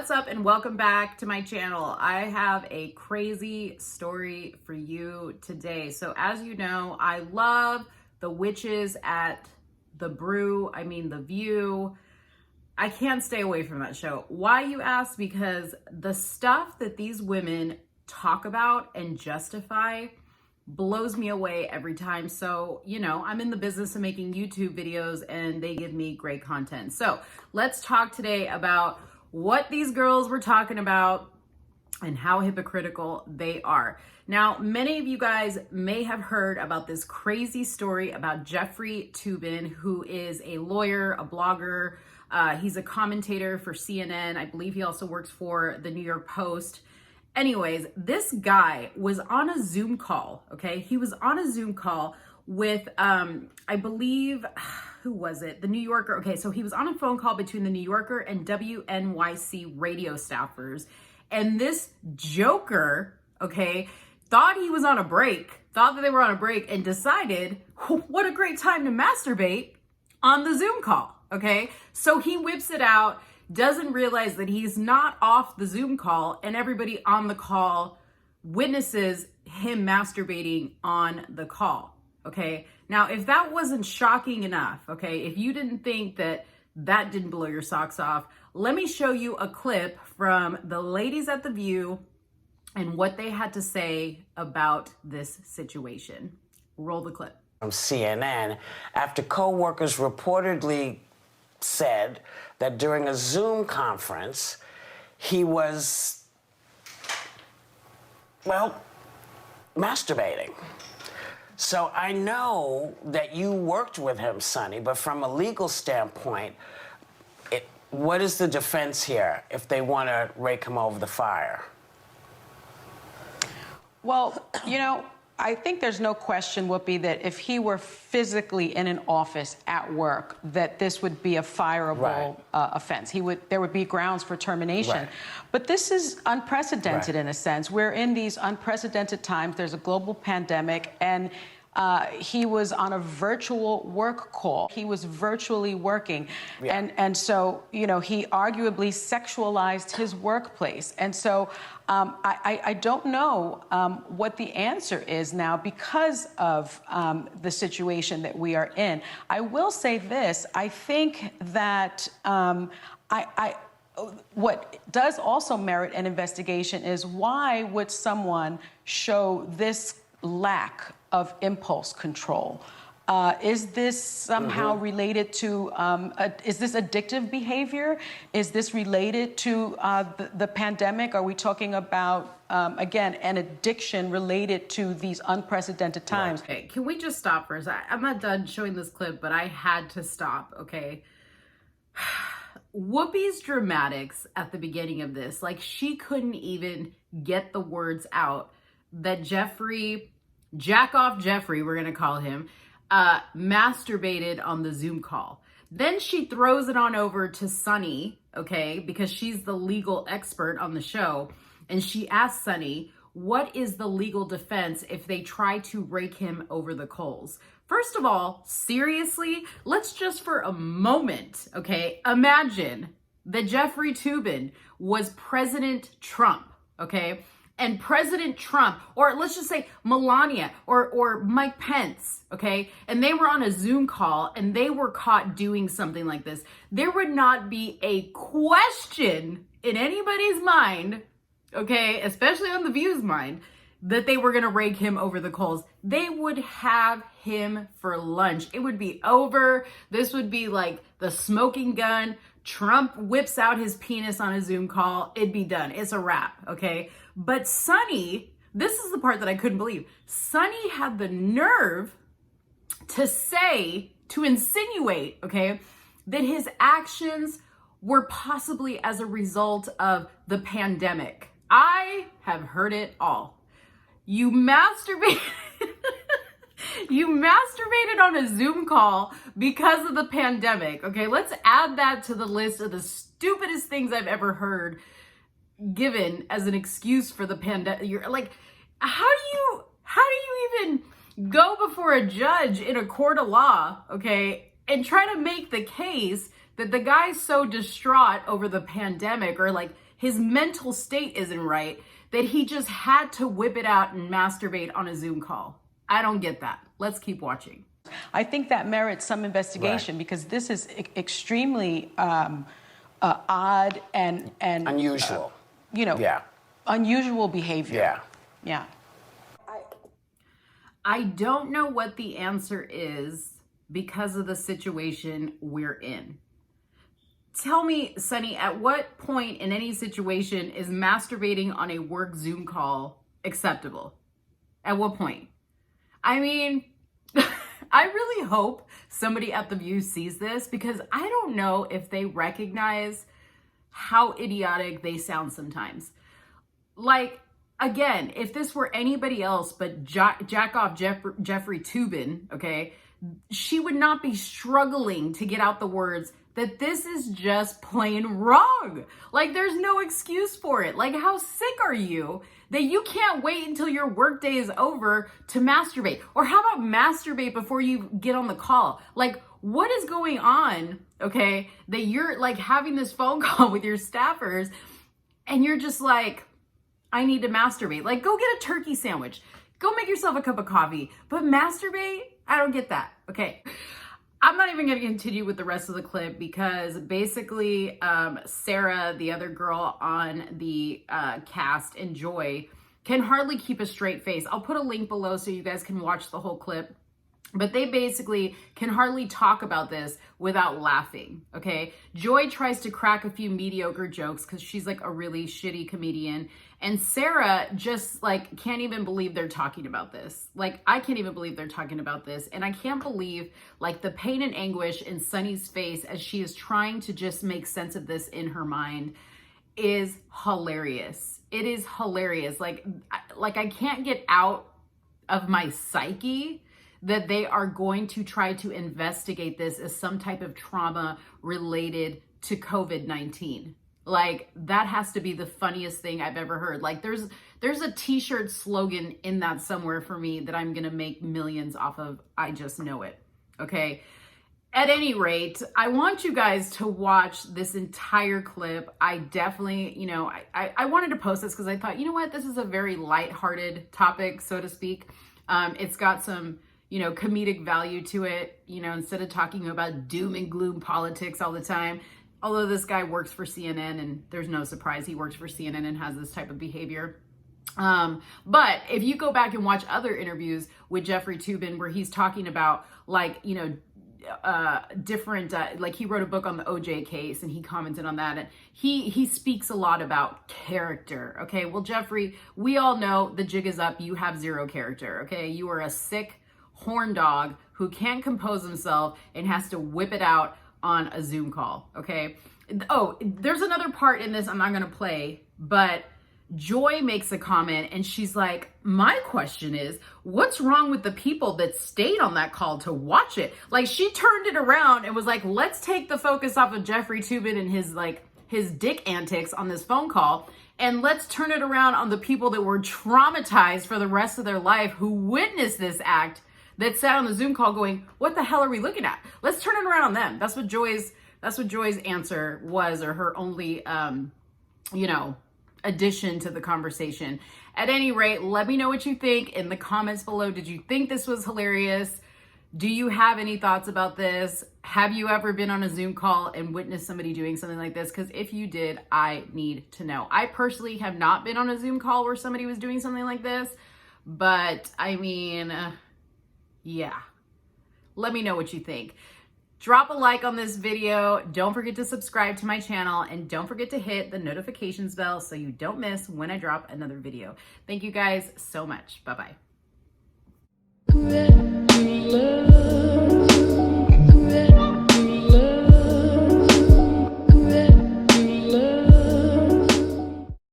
What's up and welcome back to my channel. I have a crazy story for you today. So as you know, I love the witches at the View. I can't stay away from that show. Why, you ask? Because the stuff that these women talk about and justify blows me away every time. So, you know, I'm in the business of making YouTube videos and they give me great content. So let's talk today about what these girls were talking about and how hypocritical they are. Now, many of you guys may have heard about this crazy story about Jeffrey Toobin, who is a lawyer, a blogger. He's a commentator for CNN. I believe he also works for the New York Post. Anyways, this guy was on a Zoom call, okay? He was on a Zoom call with, I believe, who was it? The New Yorker. Okay, so he was on a phone call between the New Yorker and WNYC radio staffers. And this joker, okay, thought he was on a break, thought that they were on a break, and decided, what a great time to masturbate on the Zoom call, okay? So he whips it out, doesn't realize that he's not off the Zoom call, and everybody on the call witnesses him masturbating on the call, okay? Now, if that wasn't shocking enough, okay, if you didn't think that that didn't blow your socks off, let me show you a clip from the ladies at The View and what they had to say about this situation. Roll the clip. From CNN, after co-workers reportedly said that during a Zoom conference, he was, well, masturbating. So I know that you worked with him, Sonny, but from a legal standpoint, what is the defense here if they want to rake him over the fire? Well, you know, I think there's no question, Whoopi, that if he were physically in an office at work, that this would be a fireable offense. There would be grounds for termination. Right. But this is unprecedented in a sense. We're in these unprecedented times. There's a global pandemic, and he was on a virtual work call. He was virtually working. Yeah. And so, you know, he arguably sexualized his workplace. And so I don't know what the answer is now because of the situation that we are in. I will say this. I think that what does also merit an investigation is why would someone show this lack of impulse control? Is this somehow related to, is this addictive behavior? Is this related to the pandemic? Are we talking about, again, an addiction related to these unprecedented times? Okay, can we just stop for a second? I'm not done showing this clip, but I had to stop, okay? Whoopi's dramatics at the beginning of this, like she couldn't even get the words out that Jeffrey, Jackoff Jeffrey, we're gonna call him, masturbated on the Zoom call. Then she throws it on over to Sunny, okay, because she's the legal expert on the show, and she asks Sunny, what is the legal defense if they try to rake him over the coals? First of all, seriously, let's just for a moment, okay, imagine that Jeffrey Toobin was President Trump, okay? And President Trump, or let's just say Melania or Mike Pence, okay, and they were on a Zoom call and they were caught doing something like this, there would not be a question in anybody's mind, okay, especially on The View's mind, that they were gonna rake him over the coals. They would have him for lunch. It would be over. This would be like the smoking gun. Trump whips out his penis on a Zoom call. It'd be done. It's a wrap, okay? But Sunny, this is the part that I couldn't believe. Sunny had the nerve to say, to insinuate, okay, that his actions were possibly as a result of the pandemic. I have heard it all. You masturbated. You masturbated on a Zoom call because of the pandemic. Okay, let's add that to the list of the stupidest things I've ever heard given as an excuse for the pandemic. You're like, how do you even go before a judge in a court of law, okay, and try to make the case that the guy's so distraught over the pandemic, or like his mental state isn't right, that he just had to whip it out and masturbate on a Zoom call. I don't get that. Let's keep watching. I think that merits some investigation because this is extremely odd and unusual. Unusual behavior. Yeah. I don't know what the answer is because of the situation we're in. Tell me, Sunny, at what point in any situation is masturbating on a work Zoom call acceptable? At what point? I mean, I really hope somebody at The View sees this because I don't know if they recognize how idiotic they sound sometimes. Like, again, if this were anybody else but Jackoff Jeffrey Toobin, okay, she would not be struggling to get out the words that this is just plain wrong. Like, there's no excuse for it. Like, how sick are you that you can't wait until your workday is over to masturbate? Or how about masturbate before you get on the call? Like, what is going on, okay, that you're like having this phone call with your staffers and you're just like, I need to masturbate. Like, go get a turkey sandwich. Go make yourself a cup of coffee. But masturbate? I don't get that. Okay. I'm not even going to continue with the rest of the clip because basically Sarah, the other girl on the cast, and Joy can hardly keep a straight face. I'll put a link below so you guys can watch the whole clip. But they basically can hardly talk about this without laughing, okay? Joy tries to crack a few mediocre jokes because she's like a really shitty comedian. And Sarah just like can't even believe they're talking about this. Like, I can't even believe they're talking about this. And I can't believe like the pain and anguish in Sunny's face as she is trying to just make sense of this in her mind is hilarious. It is hilarious. Like I can't get out of my psyche that they are going to try to investigate this as some type of trauma related to COVID-19. Like, that has to be the funniest thing I've ever heard. Like, there's a t-shirt slogan in that somewhere for me that I'm gonna make millions off of. I just know it, okay? At any rate, I want you guys to watch this entire clip. I definitely, I wanted to post this because I thought, you know what? This is a very lighthearted topic, so to speak. It's got some comedic value to it, instead of talking about doom and gloom politics all the time. Although this guy works for CNN, and there's no surprise he works for CNN and has this type of behavior. But if you go back and watch other interviews with Jeffrey Toobin where he's talking about different, like he wrote a book on the OJ case and he commented on that. And he speaks a lot about character. Okay. Well, Jeffrey, we all know the jig is up. You have zero character. Okay. You are a sick horn dog who can't compose himself and has to whip it out on a Zoom call. Okay. Oh, there's another part in this I'm not going to play, but Joy makes a comment and she's like, my question is, what's wrong with the people that stayed on that call to watch it? Like, she turned it around and was like, let's take the focus off of Jeffrey Toobin and his dick antics on this phone call. And let's turn it around on the people that were traumatized for the rest of their life who witnessed this act, that sat on the Zoom call going, what the hell are we looking at? Let's turn it around on them. That's what Joy's answer was, or her only, addition to the conversation. At any rate, let me know what you think in the comments below. Did you think this was hilarious? Do you have any thoughts about this? Have you ever been on a Zoom call and witnessed somebody doing something like this? Because if you did, I need to know. I personally have not been on a Zoom call where somebody was doing something like this, but I mean, yeah, let me know what you think. Drop a like on this video. Don't forget to subscribe to my channel and don't forget to hit the notifications bell so you don't miss when I drop another video. Thank you guys so much. Bye-bye.